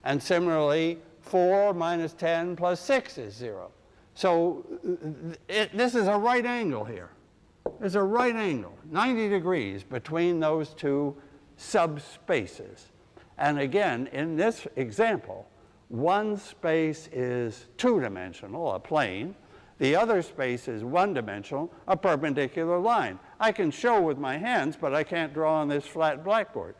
And similarly, 4 minus 10 plus 6 is 0. So this is a right angle here. There's a right angle, 90 degrees between those two subspaces. And again, in this example, one space is two-dimensional, a plane. The other space is one-dimensional, a perpendicular line. I can show with my hands, but I can't draw on this flat blackboard.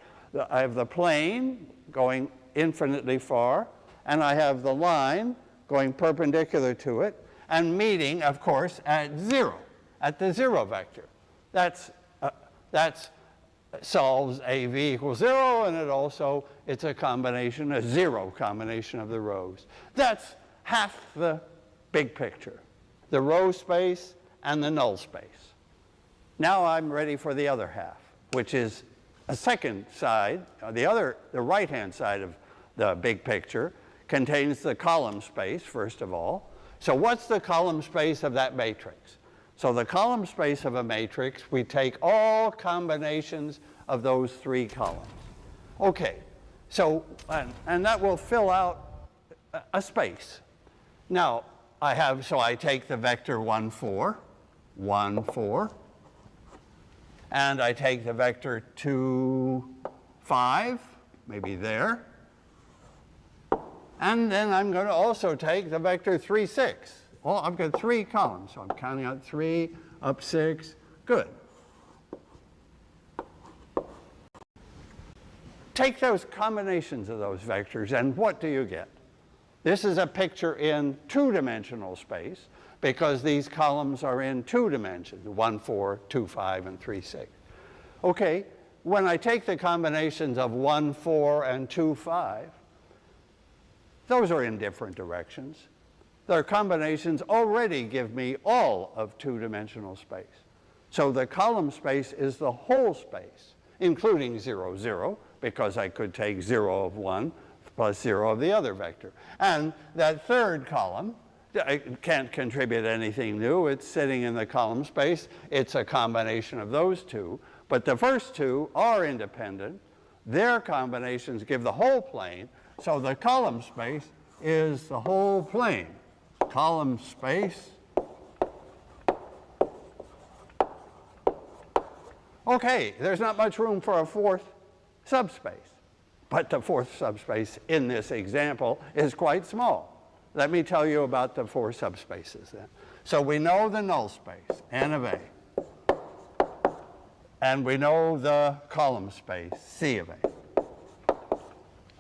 I have the plane going infinitely far, and I have the line going perpendicular to it, and meeting, of course, at 0, at the 0 vector. That's solves AV equals 0, and it's a combination, a 0 combination of the rows. That's half the big picture, the row space and the null space. Now I'm ready for the other half, which is a second side. The right-hand side of the big picture contains the column space, first of all. So what's the column space of that matrix? So the column space of a matrix, we take all combinations of those three columns. Okay, so, and that will fill out a space. Now, I take the vector 1, 4, 1, 4, and I take the vector 2, 5, maybe there. And then I'm going to also take the vector 3, 6. Well, I've got three columns, so I'm counting out 3, up 6, good. Take those combinations of those vectors, and what do you get? This is a picture in two-dimensional space, because these columns are in two dimensions, 1, 4, 2, 5, and 3, 6. Okay, when I take the combinations of 1, 4, and 2, 5, those are in different directions. Their combinations already give me all of two-dimensional space. So the column space is the whole space, including 0, 0, because I could take 0 of one plus 0 of the other vector. And that third column, I can't contribute anything new. It's sitting in the column space. It's a combination of those two. But the first two are independent. Their combinations give the whole plane. So the column space is the whole plane. Column space. Okay, there's not much room for a fourth subspace. But the fourth subspace in this example is quite small. Let me tell you about the four subspaces then. So we know the null space, N of A. And we know the column space, C of A.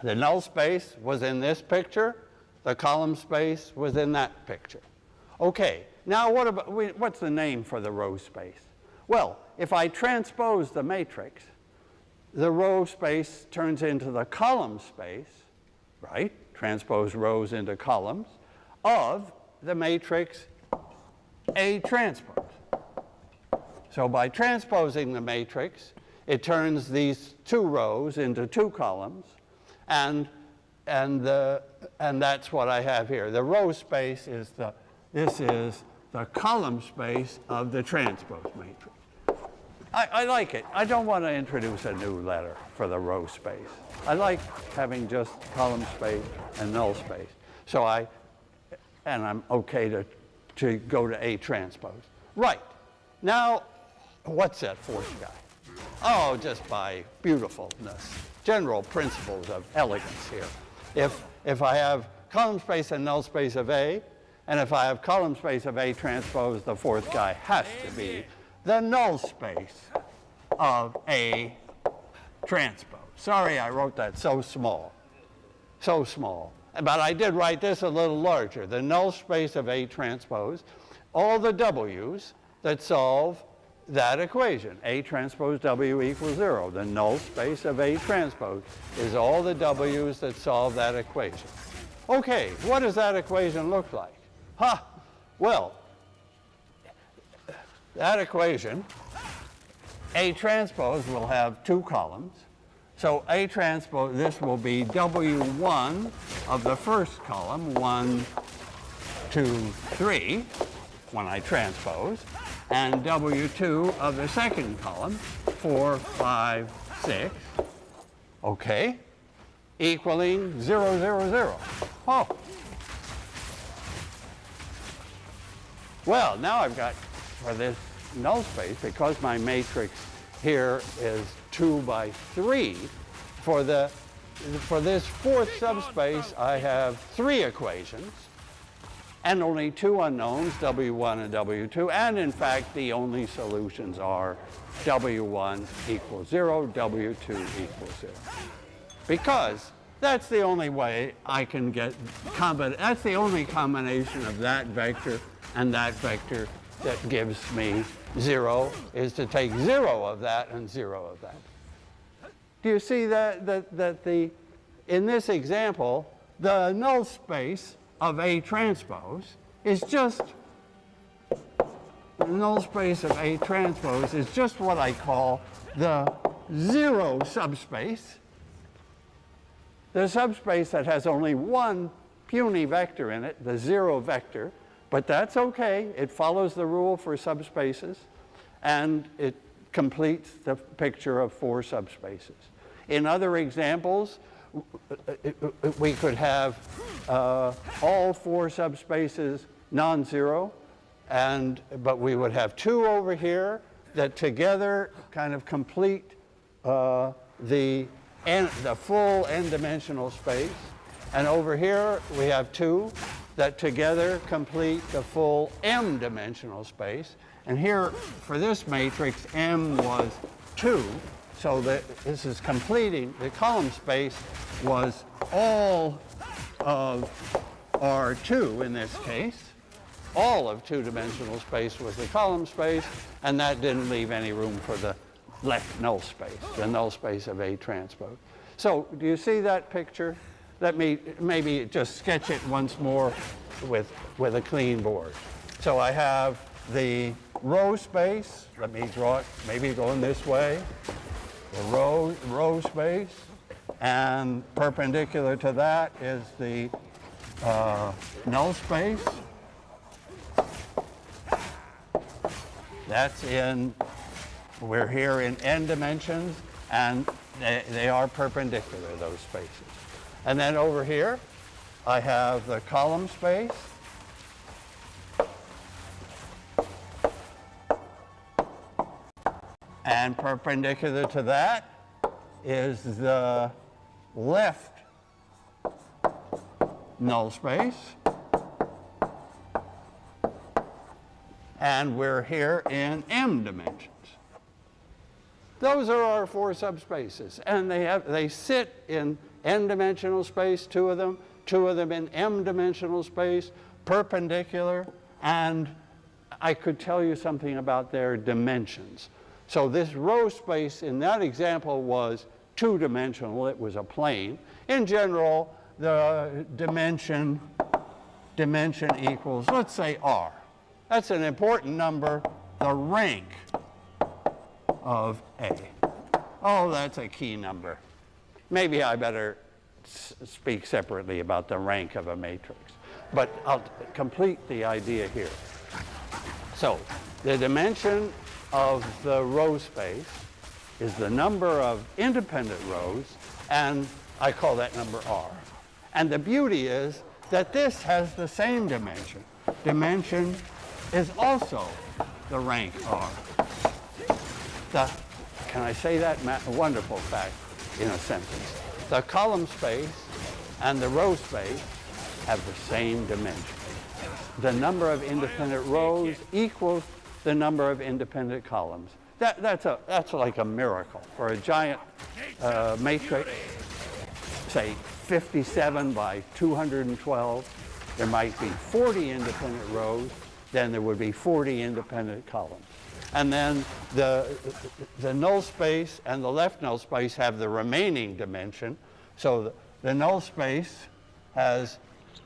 The null space was in this picture. The column space was in that picture. Okay, now what's the name for the row space? Well, if I transpose the matrix, the row space turns into the column space, right? Transpose rows into columns of the matrix A transpose. So by transposing the matrix, it turns these two rows into two columns, and that's what I have here. The row space is this is the column space of the transpose matrix. I like it. I don't want to introduce a new letter for the row space. I like having just column space and null space. So I'm okay to go to A transpose. Right. Now, what's that fourth guy? Oh, just by beautifulness. General principles of elegance here. If I have column space and null space of A, and if I have column space of A transpose, the fourth guy has to be the null space of A transpose. Sorry I wrote that so small. So small. But I did write this a little larger. The null space of A transpose, all the W's that solve that equation. A transpose W equals 0. The null space of A transpose is all the W's that solve that equation. Okay, what does that equation look like? Well, that equation, A transpose will have two columns. So A transpose, this will be W1 of the first column, 1, 2, 3, when I transpose, and W2 of the second column, 4, 5, 6. Okay. equaling 0, 0, 0. Oh. Well, now I've got, for this null space, because my matrix here is 2 by 3, for this fourth subspace, I have 3 equations and only 2 unknowns, W1 and W2, and in fact, the only solutions are W1 equals 0, W2 equals 0. Because that's the only way I can get, that's the only combination of that vector and that vector that gives me 0, is to take 0 of that and 0 of that. Do you see that in this example, the null space of A transpose is just, the null space of A transpose is just what I call the 0 subspace, the subspace that has only one puny vector in it, the 0 vector, but that's okay. It follows the rule for subspaces, and it completes the picture of 4 subspaces. In other examples, we could have all 4 subspaces non-zero, but we would have 2 over here that together kind of complete the full n-dimensional space. And over here we have 2 that together complete the full m-dimensional space. And here, for this matrix, m was 2. So that this is completing, the column space was all of R2 in this case. All of 2-dimensional space was the column space, and that didn't leave any room for the left null space, the null space of A transpose. So do you see that picture? Let me maybe just sketch it once more with a clean board. So I have the row space. Let me draw it, maybe going this way. The row space, and perpendicular to that is the null space. That's we're here in n dimensions, and they are perpendicular, those spaces. And then over here, I have the column space. And perpendicular to that is the left null space. And we're here in m dimensions. Those are our 4 subspaces. And they sit in n-dimensional space, 2 of them in m-dimensional space, perpendicular, and I could tell you something about their dimensions. So this row space in that example was 2-dimensional. It was a plane. In general, the dimension equals, let's say, R. That's an important number, the rank of A. Oh, that's a key number. Maybe I better speak separately about the rank of a matrix. But I'll complete the idea here. So the dimension of the row space is the number of independent rows, and I call that number R. And the beauty is that this has the same dimension. Dimension is also the rank R. Can I say that? A wonderful fact in a sentence. The column space and the row space have the same dimension. The number of independent rows equals the number of independent columns. That's like a miracle. For a giant matrix, say 57 by 212, there might be 40 independent rows, then there would be 40 independent columns. And then the null space and the left null space have the remaining dimension. So the null space has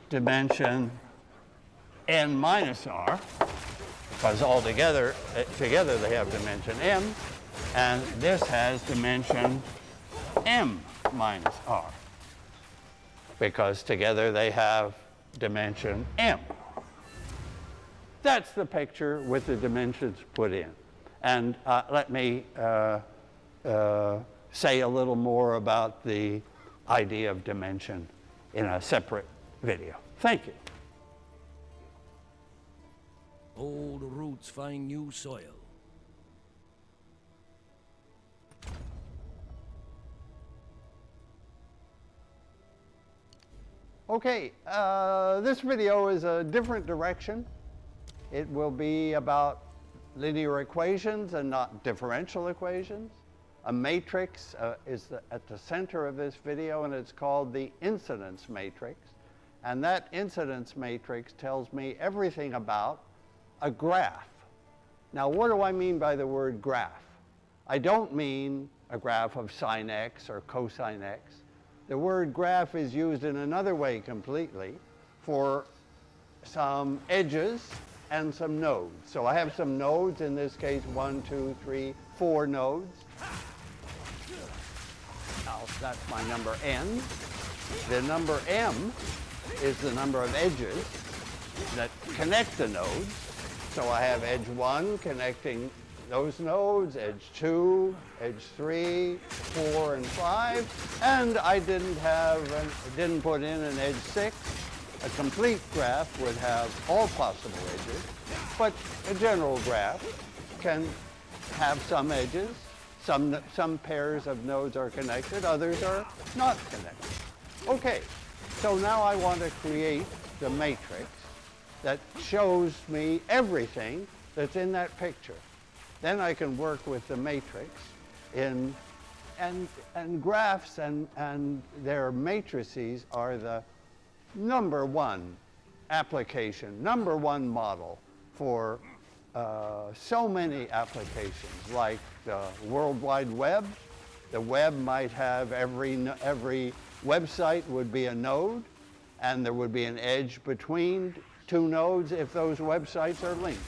dimension n minus r, because together they have dimension m, and this has dimension m minus r, because together they have dimension m. That's the picture with the dimensions put in. And let me say a little more about the idea of dimension in a separate video. Thank you. Old roots find new soil. Okay, this video is a different direction. It will be about linear equations and not differential equations. A matrix is at the center of this video, and it's called the incidence matrix. And that incidence matrix tells me everything about a graph. Now, what do I mean by the word graph? I don't mean a graph of sine x or cosine x. The word graph is used in another way completely for some edges and some nodes. So I have some nodes, in this case 1, 2, 3, 4 nodes. Now that's my number n. The number m is the number of edges that connect the nodes. So I have edge 1 connecting those nodes, edge 2, edge 3, 4, and 5, and I didn't put in an edge 6. A complete graph would have all possible edges, but a general graph can have some edges. Some pairs of nodes are connected, others are not connected. Okay, so now I want to create the matrix that shows me everything that's in that picture. Then I can work with the matrix and graphs and their matrices are the number one application, number one model for so many applications, like the World Wide Web. The web might have every website would be a node, and there would be an edge between two nodes if those websites are linked.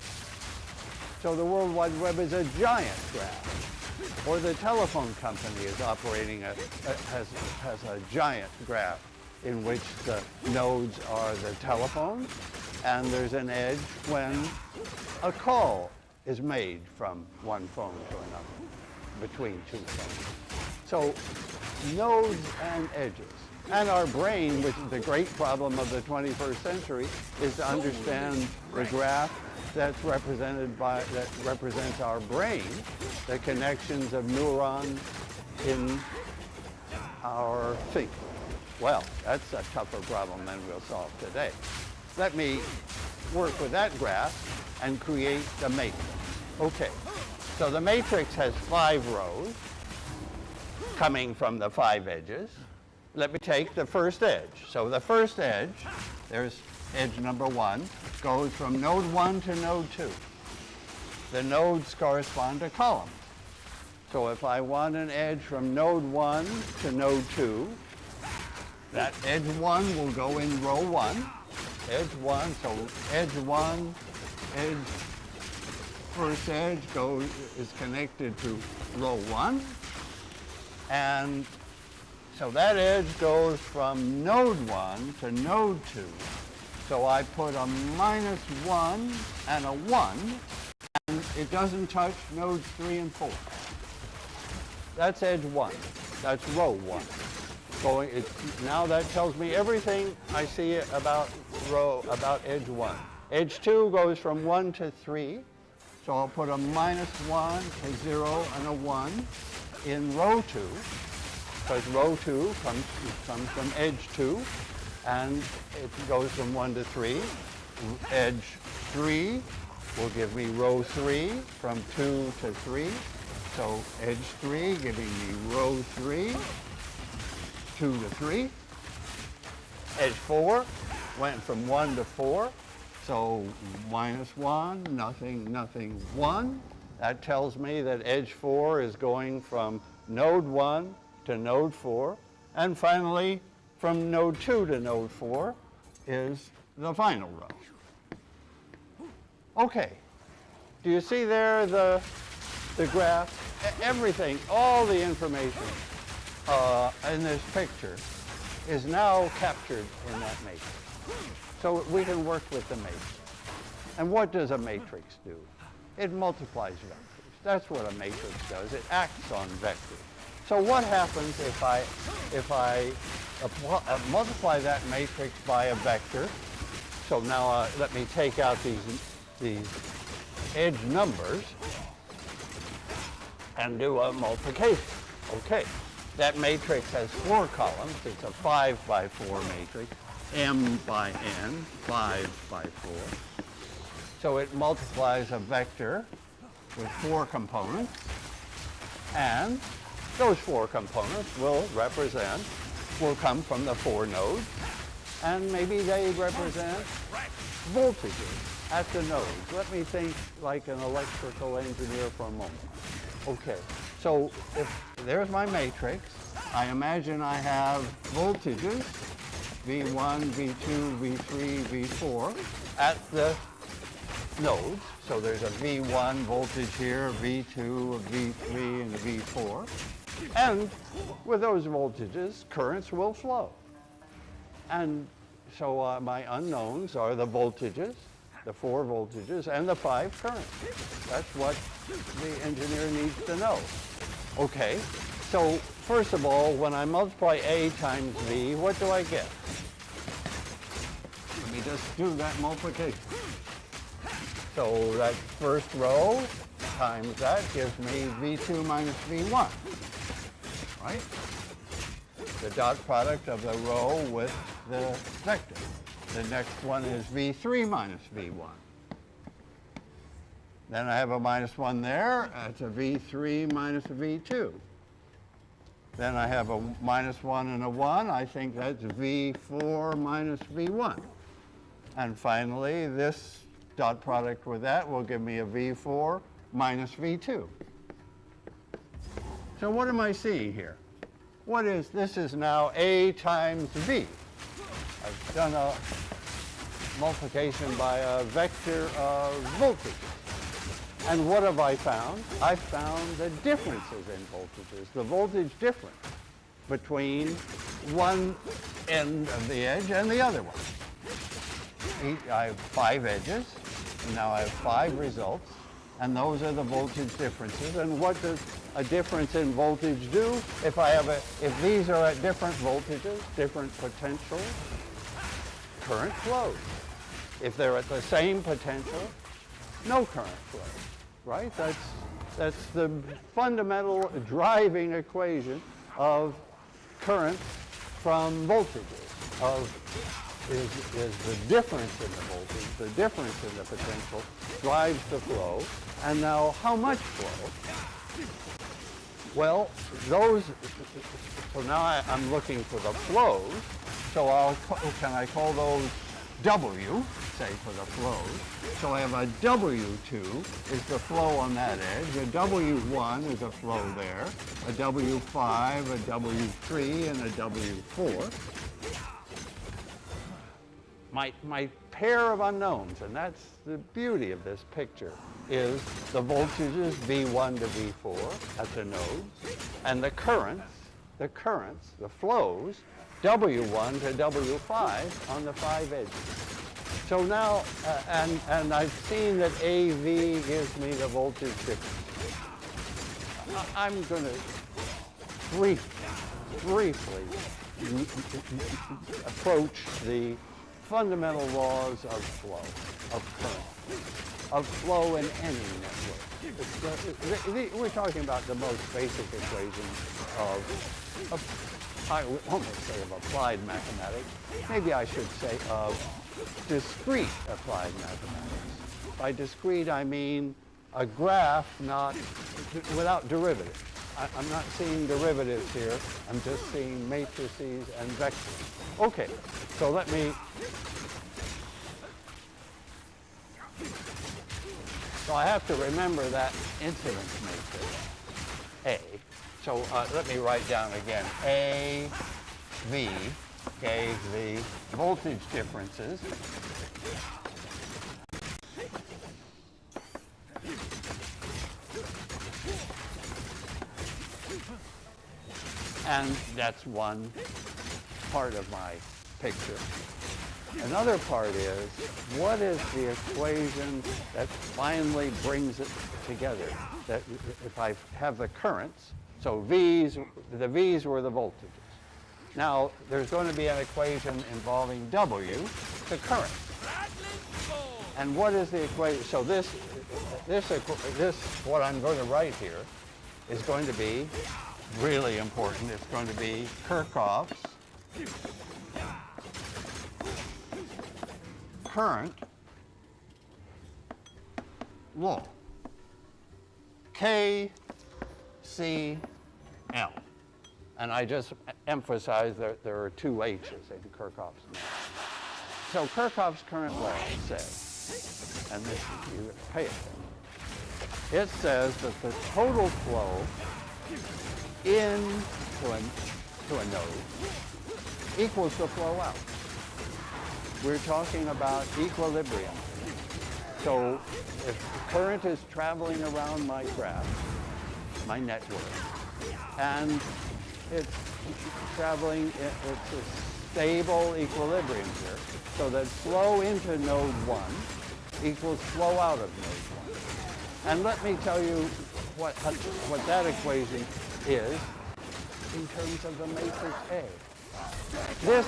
So the World Wide Web is a giant graph. Or the telephone company is operating has a giant graph in which the nodes are the telephones, and there's an edge when a call is made from one phone to another, between two phones. So nodes and edges. And our brain, which is the great problem of the 21st century, is to understand the graph that represents our brain, the connections of neurons in our thinking. Well, that's a tougher problem than we'll solve today. Let me work with that graph and create the matrix. Okay, so the matrix has 5 rows coming from the 5 edges. Let me take the first edge. So the first edge, there's edge number 1, goes from node 1 to node 2. The nodes correspond to columns. So if I want an edge from node 1 to node 2, that edge 1 will go in row 1. Edge 1, so edge 1, first edge is connected to row 1. And so that edge goes from node 1 to node 2. So I put a -1 and a 1, and it doesn't touch nodes 3 and 4. That's edge 1. That's row 1. Now that tells me everything I see about edge 1. Edge 2 goes from 1 to 3. So I'll put a -1, a 0, and a 1 in row 2. Because row 2 comes from edge 2, and it goes from 1 to 3. Edge 3 will give me row 3 from 2 to 3. So edge 3 giving me row 3, 2 to 3. Edge 4 went from 1 to 4. So -1, nothing, nothing, 1. That tells me that edge 4 is going from node 1 to node 4. And finally, from node 2 to node 4 is the final row. Okay. Do you see there the graph? Everything, all the information in this picture is now captured in that matrix. So we can work with the matrix. And what does a matrix do? It multiplies vectors. That's what a matrix does. It acts on vectors. So what happens if I multiply that matrix by a vector? So now let me take out these edge numbers and do a multiplication. Okay, that matrix has 4 columns. It's a 5 by 4 matrix, m by n, 5 by 4. So it multiplies a vector with 4 components, and those 4 components will come from the 4 nodes, and maybe they represent voltages at the nodes. Let me think like an electrical engineer for a moment. Okay, so if there's my matrix, I imagine I have voltages, V1, V2, V3, V4, at the nodes. So there's a V1 voltage here, V2, a V3, and a V4. And with those voltages, currents will flow. And so my unknowns are the voltages, the 4 voltages, and the 5 currents. That's what the engineer needs to know. Okay, so first of all, when I multiply A times V, what do I get? Let me just do that multiplication. So that first row times that gives me V2 minus V1, right? The dot product of the row with the vector. The next one is V3 minus V1. Then I have a minus 1 there. That's a V3 minus a V2. Then I have a minus 1 and a 1. I think that's V4 minus V1. And finally, this dot product with that will give me a V4 minus V2. So what am I seeing here? This is now A times V. I've done a multiplication by a vector of voltages. And what have I found? I've found the differences in voltages, the voltage difference between one end of the edge and the other one. I have 5 edges, and now I have 5 results, and those are the voltage differences. And what does a difference in voltage do? If these are at different voltages, different potentials, current flows. If they're at the same potential, no current flows, right? That's the fundamental driving equation of current from voltages, is the difference in the voltage, the difference in the potential drives the flow. And now how much flow? Well, so now I'm looking for the flows. So can I call those W, say, for the flows? So I have a W2 is the flow on that edge, a W1 is a flow there, a W5, a W3, and a W4. My pair of unknowns, and that's the beauty of this picture, is the voltages V1 to V4 at the nodes, and the currents, the flows, W1 to W5 on the 5 edges. So now, and I've seen that AV gives me the voltage difference. I'm going to briefly approach the fundamental laws of flow, of current, of flow in any network. We're talking about the most basic equations I would almost say of applied mathematics. Maybe I should say of discrete applied mathematics. By discrete, I mean a graph without derivatives. I'm not seeing derivatives here. I'm just seeing matrices and vectors. Okay, so so I have to remember that incidence matrix, A. So let me write down again. A, V gave the voltage differences. And that's one part of my picture. Another part is, what is the equation that finally brings it together? That if I have the currents, So V's, the V's were the voltages. Now, there's going to be an equation involving W, the current. And what is the equation? So this, what I'm going to write here is going to be really important. It's going to be Kirchhoff's current law. K, C, L. And I just emphasize that there are two H's in Kirchhoff's law. So Kirchhoff's current law says, and this you pay attention, it says that the total flow into a node equals the flow out. We're talking about equilibrium. So if current is traveling around my graph, my network, and it's traveling, it's a stable equilibrium here, so that flow into node 1 equals flow out of node 1. And let me tell you what that equation is in terms of the matrix A. This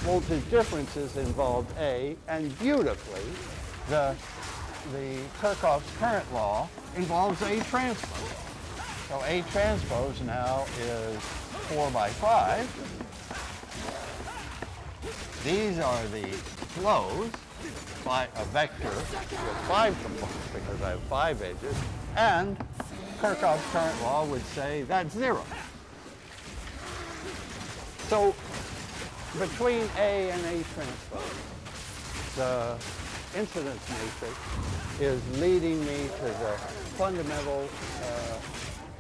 voltage differences involved A, and beautifully, the Kirchhoff's current law involves A transpose. So A transpose now is 4 by 5. These are the flows by a vector with 5 components because I have 5 edges, and Kirchhoff's current law would say that's 0. So between A and A transpose, the incidence matrix is leading me to the fundamental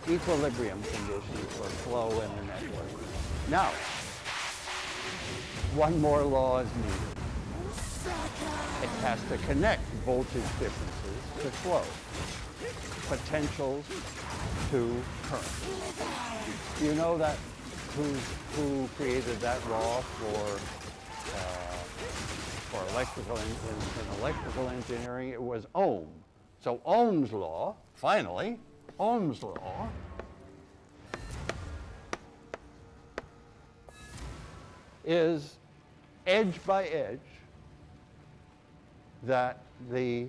equilibrium conditions for flow in the network. Now, one more law is needed. It has to connect voltage differences to flow, potentials to current. You know that who created that law for electrical in electrical engineering? It was Ohm. So Ohm's law, finally, Ohm's law is edge by edge that the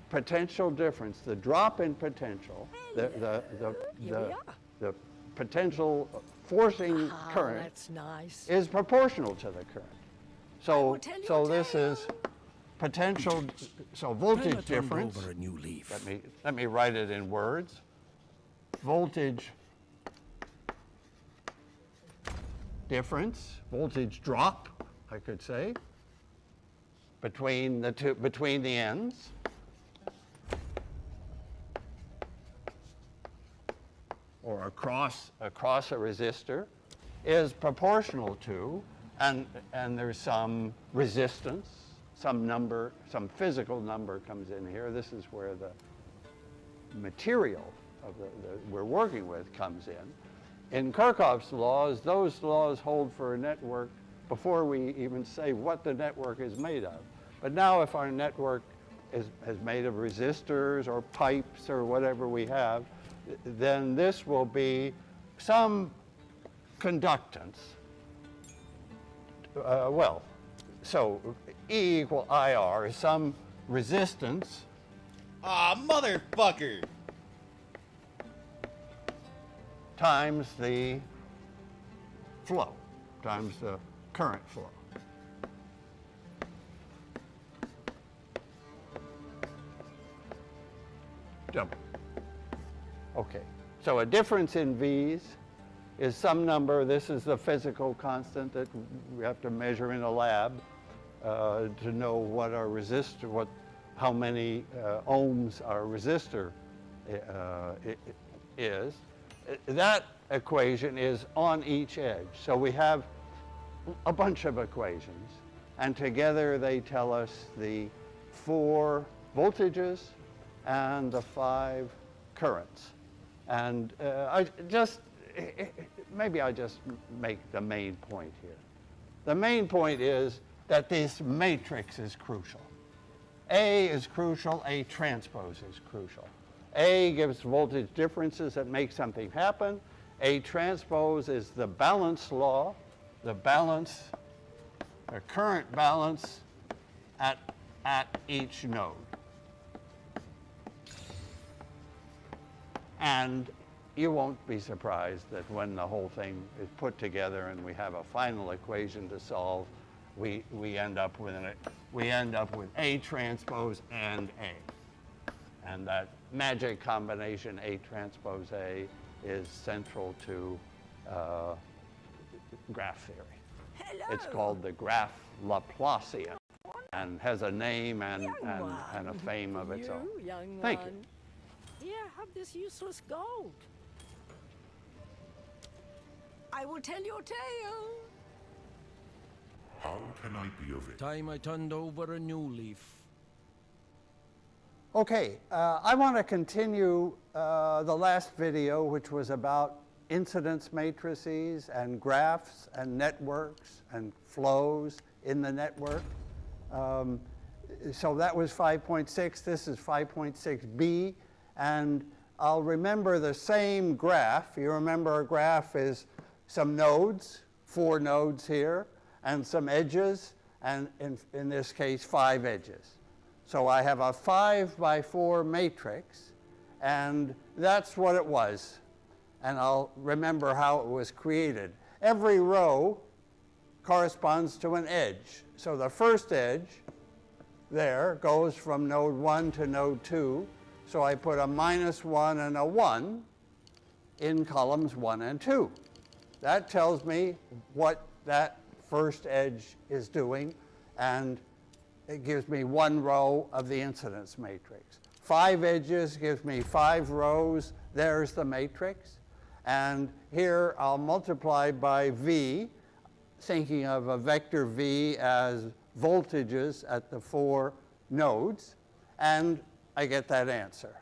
potential difference, the drop in potential, the potential forcing current that's nice. is proportional to the current. So this is potential, so voltage difference. Over a new leaf. Let me write it in words. Voltage difference, voltage drop, I could say, between the ends. Or across a resistor is proportional to, and there's some resistance, some number, some physical number comes in here. This is where the material of we're working with comes in. In Kirchhoff's laws, those laws hold for a network before we even say what the network is made of. But now if our network is made of resistors or pipes or whatever we have, then this will be some conductance. So E equal IR is some resistance. Aw, motherfucker! Times the flow, times the current flow. Double. Okay, so a difference in V's is some number. This is the physical constant that we have to measure in a lab to know what our resistor, how many ohms our resistor is. That equation is on each edge. So we have a bunch of equations, and together they tell us the 4 voltages and the 5 currents. And maybe I just make the main point here. The main point is that this matrix is crucial. A is crucial, A transpose is crucial. A gives voltage differences that make something happen. A transpose is the balance law, the current balance at each node. And you won't be surprised that when the whole thing is put together and we have a final equation to solve, we end up with A transpose and A. And that magic combination A transpose A is central to graph theory. Hello. It's called the graph Laplacian and has a name and a fame of its own. Young Thank one. Here, have this useless gold. I will tell your tale. How can I be of it? Time I turned over a new leaf. Okay, I want to continue the last video, which was about incidence matrices and graphs and networks and flows in the network. So that was 5.6. This is 5.6b. And I'll remember the same graph. You remember a graph is some nodes, 4 nodes here, and some edges, and in this case, 5 edges. So I have a 5 by 4 matrix, and that's what it was. And I'll remember how it was created. Every row corresponds to an edge. So the first edge there goes from node 1 to node 2. So I put a -1 and a 1 in columns 1 and 2. That tells me what that first edge is doing, and it gives me 1 row of the incidence matrix. 5 edges gives me 5 rows. There's the matrix. And here I'll multiply by V, thinking of a vector V as voltages at the 4 nodes, and I get that answer.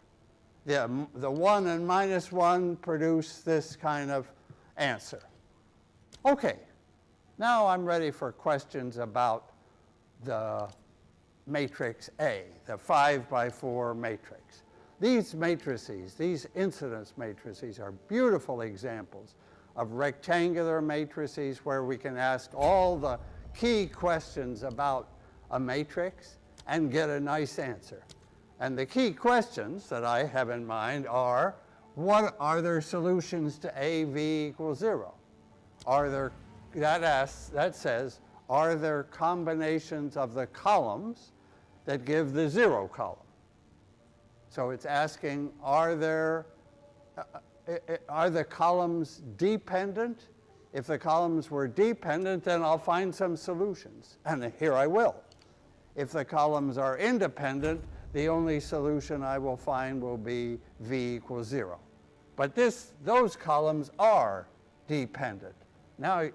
The 1 and -1 produce this kind of answer. Okay, now I'm ready for questions about the matrix A, the 5 by 4 matrix. These matrices, these incidence matrices, are beautiful examples of rectangular matrices where we can ask all the key questions about a matrix and get a nice answer. And the key questions that I have in mind are, what are there solutions to AV equals 0? Are there, that says, are there combinations of the columns that give the 0 column? So it's asking, are the columns dependent? If the columns were dependent, then I'll find some solutions, and here I will. If the columns are independent, the only solution I will find will be V equals 0. But those columns are dependent. Now,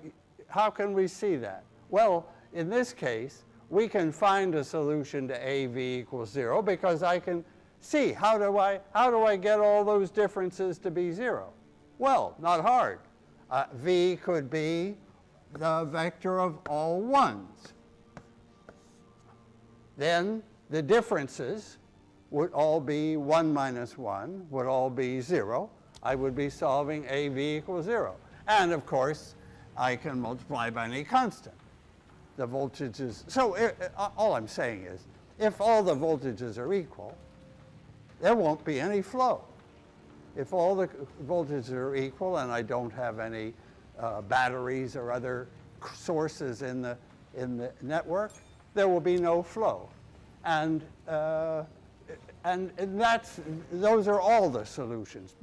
how can we see that? Well, in this case, we can find a solution to AV equals 0 because I can see how do I get all those differences to be 0? Well, not hard. V could be the vector of all 1s. Then the differences would all be 1 minus 1, would all be 0. I would be solving AV equals 0. And of course, I can multiply by any constant. The voltages, so all I'm saying is, if all the voltages are equal, there won't be any flow. If all the voltages are equal and I don't have any batteries or other sources in the network, there will be no flow. And those are all the solutions.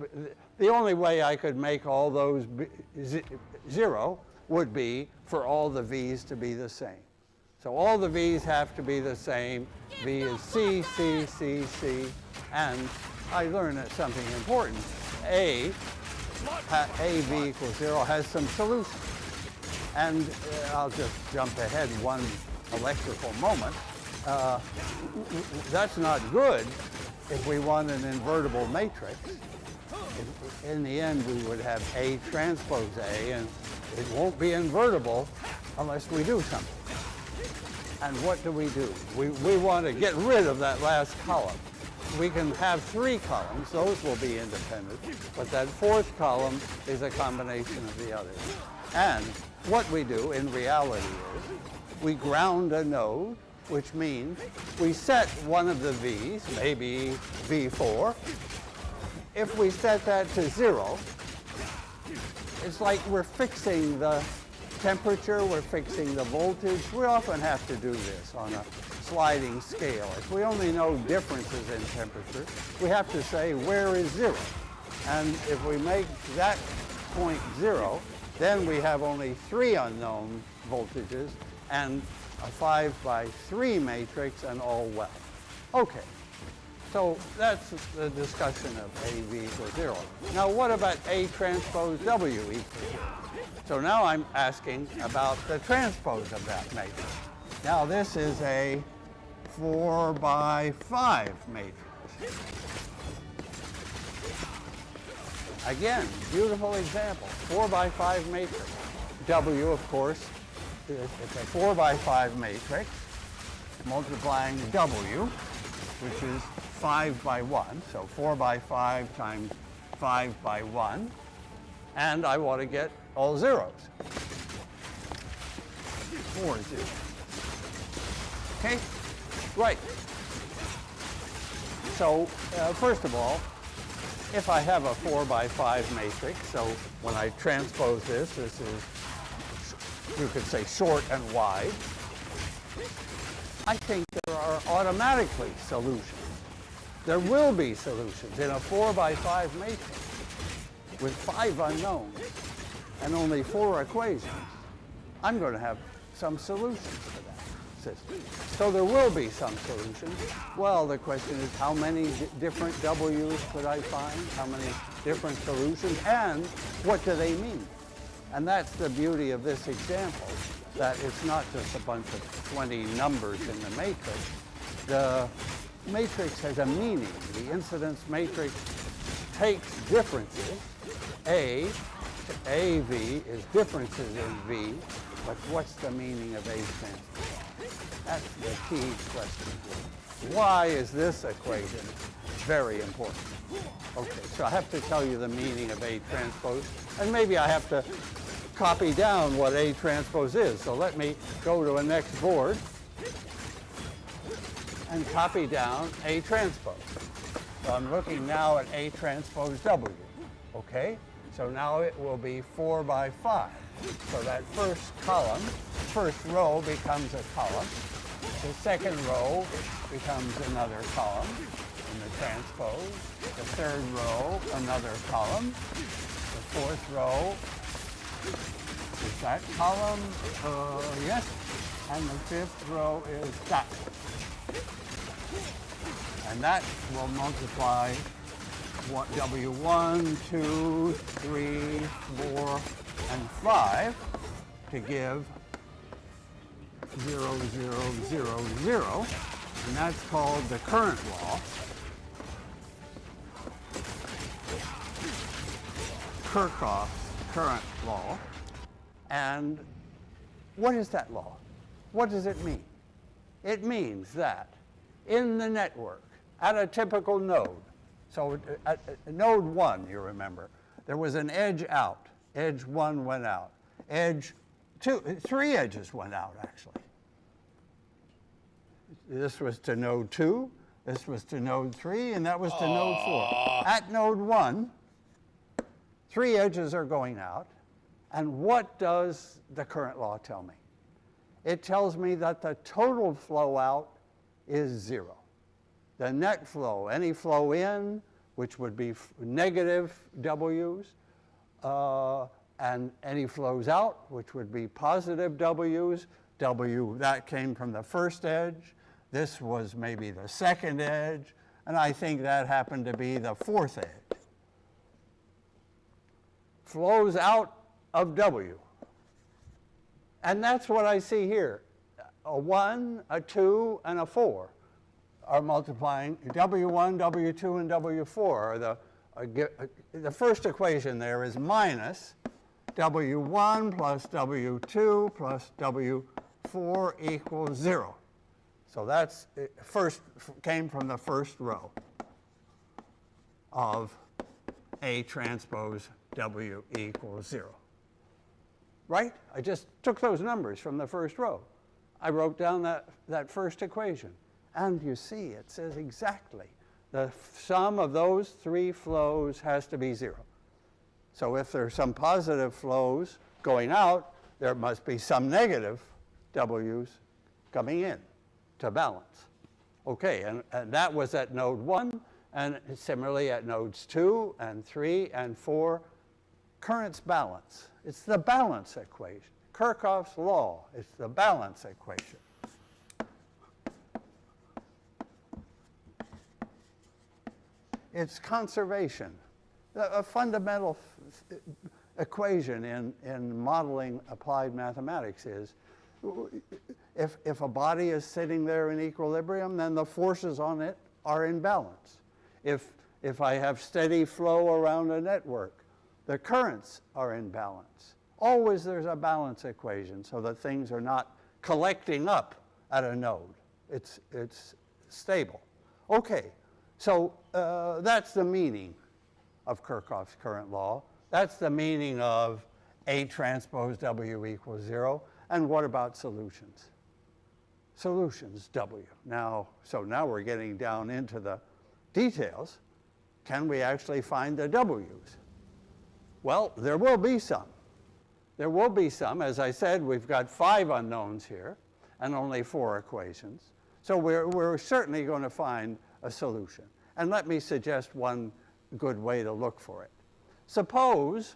The only way I could make all those 0 would be for all the V's to be the same. So all the V's have to be the same. V is C, C, C, C. And I learned that something important. AV equals 0 has some solutions. And I'll just jump ahead one electrical moment. That's not good if we want an invertible matrix. In the end, we would have A transpose A, and it won't be invertible unless we do something. And what do? We want to get rid of that last column. we can have 3 columns. Those will be independent. But that 4th column is a combination of the others. And what we do in reality is we ground a node, which means we set one of the V's, maybe V4. If we set that to 0, it's like we're fixing the temperature, we're fixing the voltage. We often have to do this on a sliding scale. If we only know differences in temperature, we have to say where is 0. And if we make that point 0, then we have only 3 unknown voltages and a 5 by 3 matrix and all well. Okay, so that's the discussion of AV equals 0. Now what about A transpose W equals 0? So now I'm asking about the transpose of that matrix. Now this is a 4 by 5 matrix. Again, beautiful example, 4 by 5 matrix. W, of course, it's a 4 by 5 matrix multiplying W, which is 5 by 1. So 4 by 5 times 5 by 1. And I want to get all zeros. 4 zeros. Okay? Right. So, first of all, if I have a 4 by 5 matrix, so when I transpose this, this is, you could say, short and wide, I think there are automatically solutions. There will be solutions in a 4 by 5 matrix with 5 unknowns and only 4 equations. I'm going to have some solutions to that system. So there will be some solutions. Well, the question is how many different W's could I find? How many different solutions? And what do they mean? And that's the beauty of this example, that it's not just a bunch of 20 numbers in the matrix. The matrix has a meaning. The incidence matrix takes differences. A to AV is differences in V, but what's the meaning of A transpose? That's the key question. Why is this equation very important? Okay, so I have to tell you the meaning of A transpose, and maybe I have to copy down what A transpose is. So let me go to a next board and copy down A transpose. So I'm looking now at A transpose W, okay? So now it will be 4 by 5. So that first column, first row becomes a column. The second row becomes another column in the transpose. The third row, another column. The fourth row is that column, yes. And the fifth row is that. And that will multiply what, W1, 2, 3, 4, and 5 to give 0, 0, 0, 0. And that's called the current law. Kirchhoff's current law. And what is that law? What does it mean? It means that in the network, at a typical node, so at node 1, you remember, there was an edge out. Edge 1 went out. Edge 2, 3 edges went out, actually. This was to node 2, this was to node 3, and that was to node 4. At node 1, 3 edges are going out. And what does the current law tell me? It tells me that the total flow out is 0. The net flow, any flow in, which would be negative W's, and any flows out, which would be positive W's. W, that came from the first edge. This was maybe the second edge. And I think that happened to be the fourth edge. Flows out of W. And that's what I see here. A 1, a 2, and a 4 are multiplying. W1, W2, and W4 are the first equation there is minus W1 plus W2 plus W4 equals 0. So that's first came from the first row. of A transpose W equals 0. Right? I just took those numbers from the first row. I wrote down that first equation. And you see, it says exactly the sum of those three flows has to be 0. So if there's some positive flows going out, there must be some negative W's coming in to balance. Okay, and that was at node 1, and similarly at nodes 2 and 3 and 4, currents balance. It's the balance equation. Kirchhoff's law is the balance equation. It's conservation. A fundamental equation in modeling applied mathematics is if a body is sitting there in equilibrium, then the forces on it are in balance. If I have steady flow around a network, the currents are in balance. Always there's a balance equation so that things are not collecting up at a node. It's stable. Okay, so that's the meaning of Kirchhoff's current law. That's the meaning of A transpose W equals 0. And what about solutions? Solutions, W. So now we're getting down into the details. Can we actually find the W's? Well, there will be some. There will be some. As I said, we've got 5 unknowns here and only 4 equations. So we're certainly going to find a solution. And let me suggest one good way to look for it. Suppose